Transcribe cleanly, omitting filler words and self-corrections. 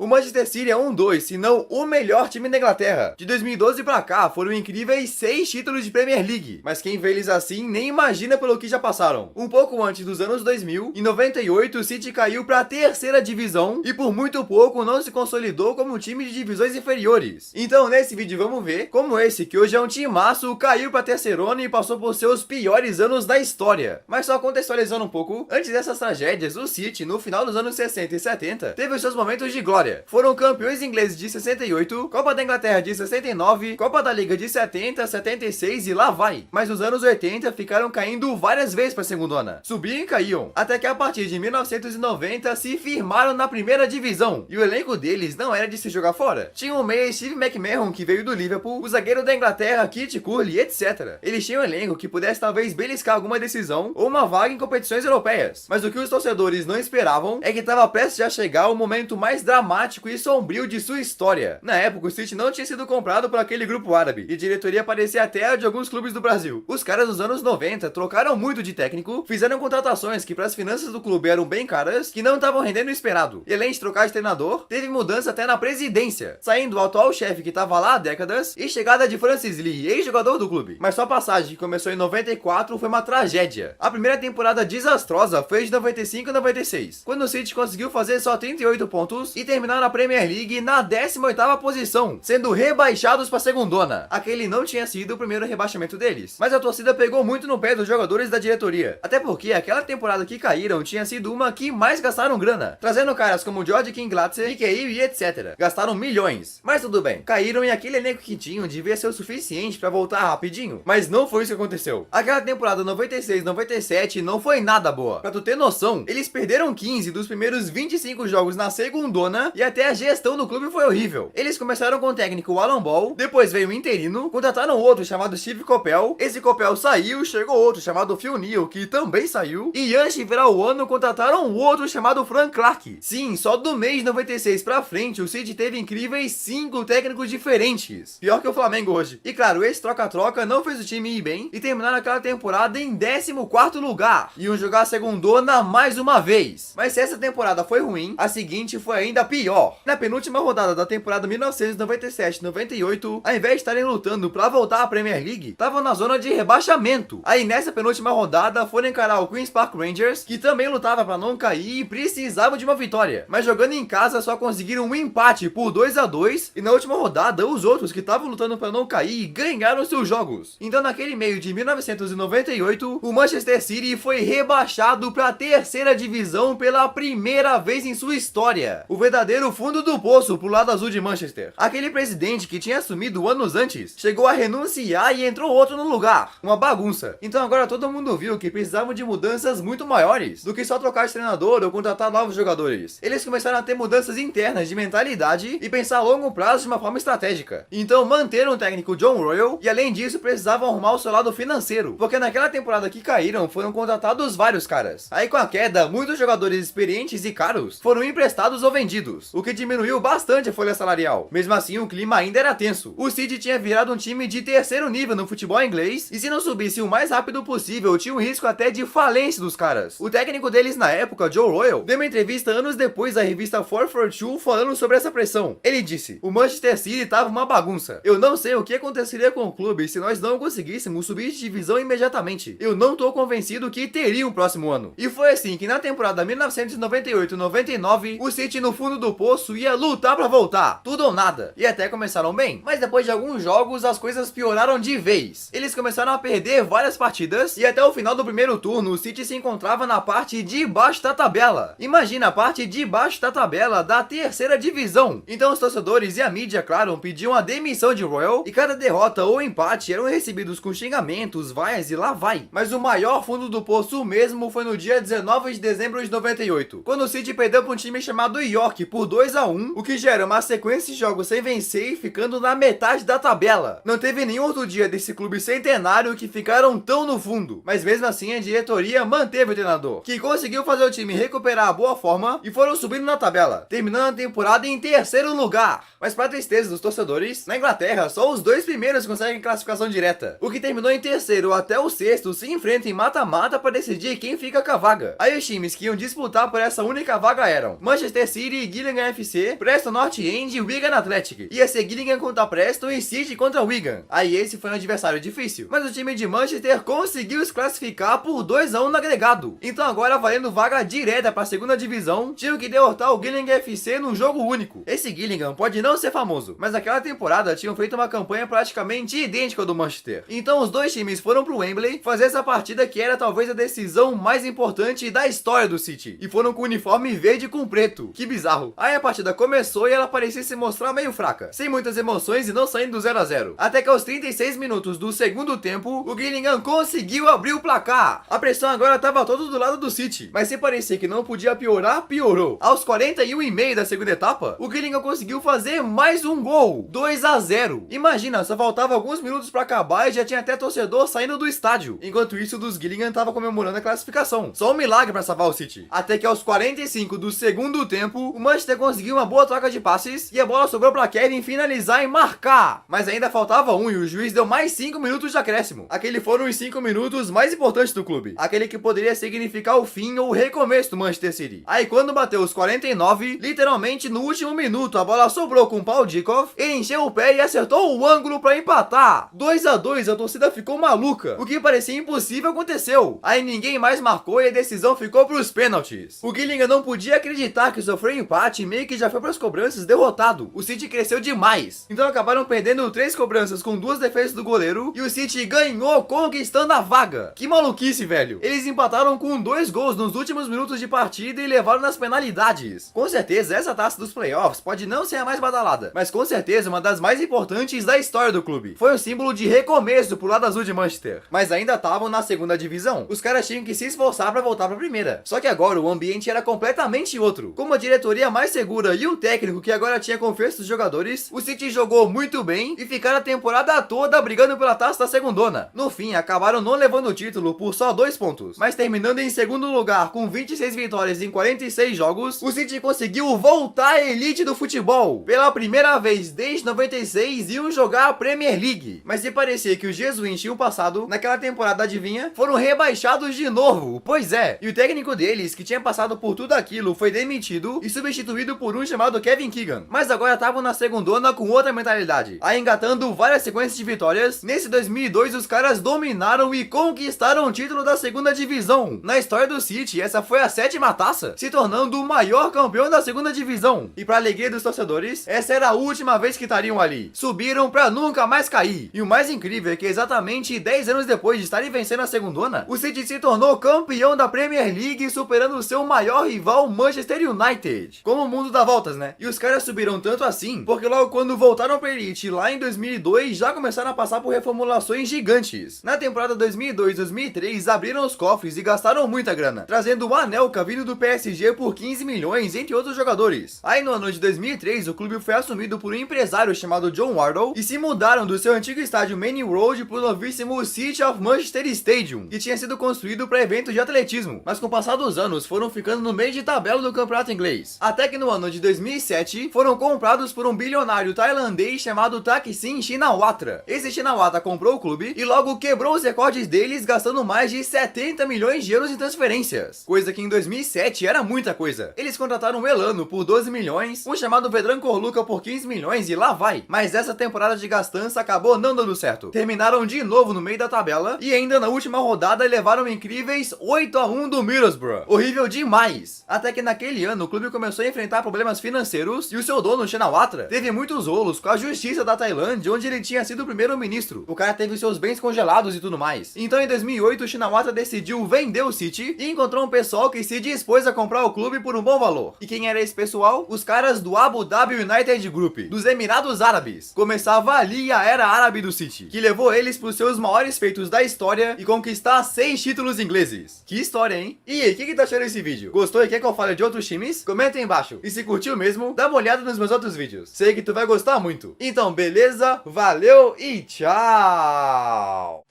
O Manchester City é um dos, se não o melhor time da Inglaterra. De 2012 pra cá, foram incríveis 6 títulos de Premier League, mas quem vê eles assim nem imagina pelo que já passaram. Um pouco antes dos anos 2000, em 98 o City caiu pra terceira divisão e por muito pouco não se consolidou como um time de divisões inferiores. Então nesse vídeo vamos ver como esse, que hoje é um timaço, caiu pra terceirona e passou por seus piores anos da história. Mas só contextualizando um pouco, antes dessas tragédias, o City, no final dos anos 60 e 70, teve os seus momentos de glória. Foram campeões ingleses de 68, Copa da Inglaterra de 69, Copa da Liga de 70, 76 e lá vai. Mas nos anos 80 ficaram caindo várias vezes pra segundona. Subiam e caíam, até que a partir de 1990 se firmaram na primeira divisão. E o elenco deles não era de se jogar fora. Tinha o meia Steve McMahon, que veio do Liverpool, o zagueiro da Inglaterra, Kit Curley, etc. Eles tinham um elenco que pudesse talvez beliscar alguma decisão ou uma vaga em competições europeias. Mas o que os torcedores não esperavam é que estava prestes a chegar o momento mais dramático e sombrio de sua história. Na época, o City não tinha sido comprado por aquele grupo árabe, e a diretoria parecia até a de alguns clubes do Brasil. Os caras dos anos 90 trocaram muito de técnico, fizeram contratações que para as finanças do clube eram bem caras, que não estavam rendendo o esperado. E além de trocar de treinador, teve mudança até na presidência, saindo o atual chefe que estava lá há décadas e chegada de Francis Lee, ex-jogador do clube. Mas sua passagem, que começou em 94, foi uma tragédia. A primeira temporada desastrosa foi de 95 e 96, quando o City conseguiu fazer só 38 pontos e terminar na Premier League na 18ª posição, sendo rebaixados para segundona. Aquele não tinha sido o primeiro rebaixamento deles, mas a torcida pegou muito no pé dos jogadores da diretoria, até porque aquela temporada que caíram tinha sido uma que mais gastaram grana, trazendo caras como George King Glatzer, Ike e etc. Gastaram milhões, mas tudo bem, caíram e aquele elenco que tinham devia ser o suficiente para voltar rapidinho, mas não foi isso que aconteceu. Aquela temporada 96-97 não foi nada boa. Pra tu ter noção, eles perderam 15 dos primeiros 25 jogos na segundona e até a gestão do clube foi horrível. Eles começaram com o técnico Alan Ball, depois veio o interino, contrataram outro chamado Steve Coppell, esse Coppell saiu, chegou outro chamado Phil Neal, que também saiu, e antes de virar o ano contrataram outro chamado Frank Clark. Sim, só do mês de 96 pra frente o City teve incríveis 5 técnicos diferentes, pior que o Flamengo hoje. E claro, esse troca-troca não fez o time ir bem e terminaram aquela temporada em 14º lugar, iam jogar a segundona mais uma vez. Mas se essa temporada foi ruim, a seguinte foi ainda pior. Na penúltima rodada da temporada 1997-98, ao invés de estarem lutando pra voltar à Premier League, estavam na zona de rebaixamento. Aí nessa penúltima rodada foram encarar o Queen's Park Rangers, que também lutava pra não cair e precisava de uma vitória, mas jogando em casa só conseguiram um empate por 2-2, e na última rodada os outros que estavam lutando pra não cair ganharam seus jogos. Então naquele meio de 1998, o Manchester City foi rebaixado pra terceira divisão pela primeira vez em sua história. O verdadeiro fundo do poço pro lado azul de Manchester. Aquele presidente que tinha assumido anos antes chegou a renunciar e entrou outro no lugar. Uma bagunça. Então agora todo mundo viu que precisavam de mudanças muito maiores do que só trocar de treinador ou contratar novos jogadores. Eles começaram a ter mudanças internas de mentalidade e pensar a longo prazo de uma forma estratégica. Então manteram o técnico John Royal e além disso precisavam arrumar o seu lado financeiro, porque naquela temporada que caíram foram contratados vários caras. Aí com a queda, muitos jogadores experientes e caros foram emprestados ou vendidos, o que diminuiu bastante a folha salarial. Mesmo assim, o clima ainda era tenso. O City tinha virado um time de terceiro nível no futebol inglês e se não subisse o mais rápido possível, tinha um risco até de falência dos caras. O técnico deles na época, Joe Royal, deu uma entrevista anos depois à revista 442 falando sobre essa pressão. Ele disse: "O Manchester City tava uma bagunça. Eu não sei o que aconteceria com o clube se nós não conseguíssemos subir de divisão imediatamente. Eu não tô convencido que teria um próximo ano." E foi assim que na temporada 1998-99, o City no fundo do poço ia lutar pra voltar. Tudo ou nada. E até começaram bem, mas depois de alguns jogos as coisas pioraram de vez. Eles começaram a perder várias partidas e até o final do primeiro turno o City se encontrava na parte de baixo da tabela. Imagina, a parte de baixo da tabela da terceira divisão. Então os torcedores e a mídia, claro, pediam a demissão de Royal e cada derrota ou empate eram recebidos com xingamentos, vaias e lá vai. Mas o maior fundo do poço mesmo foi no dia 19 de dezembro de 98, quando o City perdeu para um time chamado York por 2-1, o que gera uma sequência de jogos sem vencer e ficando na metade da tabela. Não teve nenhum outro dia desse clube centenário que ficaram tão no fundo, mas mesmo assim a diretoria manteve o treinador, que conseguiu fazer o time recuperar a boa forma e foram subindo na tabela, terminando a temporada em terceiro lugar. Mas para tristeza dos torcedores, na Inglaterra só os dois primeiros conseguem classificação direta. O que terminou em terceiro até o sexto se enfrentam em mata-mata para decidir quem fica com a vaga. Aí os times que iam disputar por essa única vaga eram Manchester City, Gillingham Gillingham FC, Preston North End e Wigan Athletic. Ia ser Gillingham contra Preston e City contra Wigan. Aí esse foi um adversário difícil, mas o time de Manchester conseguiu se classificar por 2-1 no agregado. Então agora, valendo vaga direta para a segunda divisão, tinham que derrotar o Gillingham FC num jogo único. Esse Gillingham pode não ser famoso, mas naquela temporada tinham feito uma campanha praticamente idêntica ao do Manchester. Então os dois times foram pro Wembley fazer essa partida que era talvez a decisão mais importante da história do City, e foram com uniforme verde com preto. Que bizarro. Aí a partida começou e ela parecia se mostrar meio fraca, sem muitas emoções e não saindo do 0-0. Até que aos 36 minutos do segundo tempo, o Gillingham conseguiu abrir o placar. A pressão agora estava toda do lado do City, mas se parecia que não podia piorar, piorou. Aos 41,5 da segunda etapa, o Gillingham conseguiu fazer mais um gol, 2-0. Imagina, só faltava alguns minutos para acabar e já tinha até torcedor saindo do estádio. Enquanto isso, o dos Gillingham tava comemorando a classificação. Só um milagre para salvar o City. Até que aos 45 do segundo tempo, o Manchester conseguiu uma boa troca de passes e a bola sobrou para Kevin finalizar e marcar. Mas ainda faltava um e o juiz deu mais 5 minutos de acréscimo. Aquele foram os 5 minutos mais importantes do clube. Aquele que poderia significar o fim ou o recomeço do Manchester City. Aí quando bateu os 49, literalmente no último minuto, a bola sobrou com o Paul Dickoff, ele encheu o pé e acertou o ângulo para empatar. 2-2, a torcida ficou maluca. O que parecia impossível aconteceu. Aí ninguém mais marcou e a decisão ficou para os pênaltis. O Gillingham não podia acreditar que sofreu empate e meio que já foi para as cobranças derrotado. O City cresceu demais. Então acabaram perdendo 3 cobranças com 2 defesas do goleiro e o City ganhou, conquistando a vaga. Que maluquice, velho. Eles empataram com 2 gols nos últimos minutos de partida e levaram nas penalidades. Com certeza essa taça dos playoffs pode não ser a mais badalada, mas com certeza uma das mais importantes da história do clube. Foi um símbolo de recomeço pro lado azul de Manchester. Mas ainda estavam na segunda divisão. Os caras tinham que se esforçar para voltar pra primeira. Só que agora o ambiente era completamente outro. Com uma diretoria mais segura e um técnico que agora tinha confiança dos jogadores, o City jogou muito bem e ficaram a temporada toda brigando pela taça da segundona. No fim, acabaram não levando o título por só 2 pontos, mas terminando em segundo lugar com 26 vitórias em 46 jogos, o City conseguiu voltar à elite do futebol. Pela primeira vez desde 96 iam jogar a Premier League. Mas se parecia que os jesuínos tinham passado, naquela temporada, adivinha, foram rebaixados de novo. Pois é, e o técnico deles, que tinha passado por tudo aquilo, foi demitido e substituído por um chamado Kevin Keegan. Mas agora estavam na segundona com outra mentalidade, aí engatando várias sequências de vitórias. Nesse 2002 os caras dominaram e conquistaram o título da segunda divisão. Na história do City, essa foi a 7ª taça, se tornando o maior campeão da segunda divisão. E pra alegria dos torcedores, essa era a última vez que estariam ali. Subiram pra nunca mais cair. E o mais incrível é que exatamente 10 anos depois de estarem vencendo a segundona, o City se tornou campeão da Premier League, superando o seu maior rival Manchester United. Como o mundo dá voltas, né? E os caras subiram tanto assim, porque logo quando voltaram pra elite lá em 2002, já começaram a passar por reformulações gigantes. Na temporada 2002-2003, abriram os cofres e gastaram muita grana, trazendo o Anelka vindo do PSG por 15 milhões, entre outros jogadores. Aí no ano de 2003, o clube foi assumido por um empresário chamado John Wardle e se mudaram do seu antigo estádio Main Road pro novíssimo City of Manchester Stadium, que tinha sido construído para eventos de atletismo, mas com o passar dos anos foram ficando no meio de tabela do campeonato inglês. Até que no ano de 2007, foram comprados por um bilionário tailandês chamado Thaksin Shinawatra. Esse Shinawatra comprou o clube e logo quebrou os recordes deles, gastando mais de 70 milhões de euros em transferências, coisa que em 2007 era muita coisa. Eles contrataram o Elano por 12 milhões, um chamado Vedran Korluka por 15 milhões e lá vai. Mas essa temporada de gastança acabou não dando certo. Terminaram de novo no meio da tabela e ainda na última rodada levaram incríveis 8-1 do Middlesbrough. Horrível demais. Até que naquele ano o clube começou a enfrentar problemas financeiros e o seu dono, Shinawatra, teve muitos rolos com a justiça da Tailândia, onde ele tinha sido o primeiro-ministro. O cara teve seus bens congelados e tudo mais. Então em 2008 o Shinawatra decidiu vender o City e encontrou um pessoal que se dispôs a comprar o clube por um bom valor. E quem era esse pessoal? Os caras do Abu Dhabi United Group, dos Emirados Árabes. Começava ali a era árabe do City, que levou eles para os seus maiores feitos da história e conquistar 6 títulos ingleses. Que história, hein? E aí, o que tá achando desse vídeo? Gostou e quer que eu fale de outros times? Comenta aí embaixo. E se curtiu mesmo, dá uma olhada nos meus outros vídeos. Sei que tu vai gostar muito. Então, beleza? Valeu e tchau!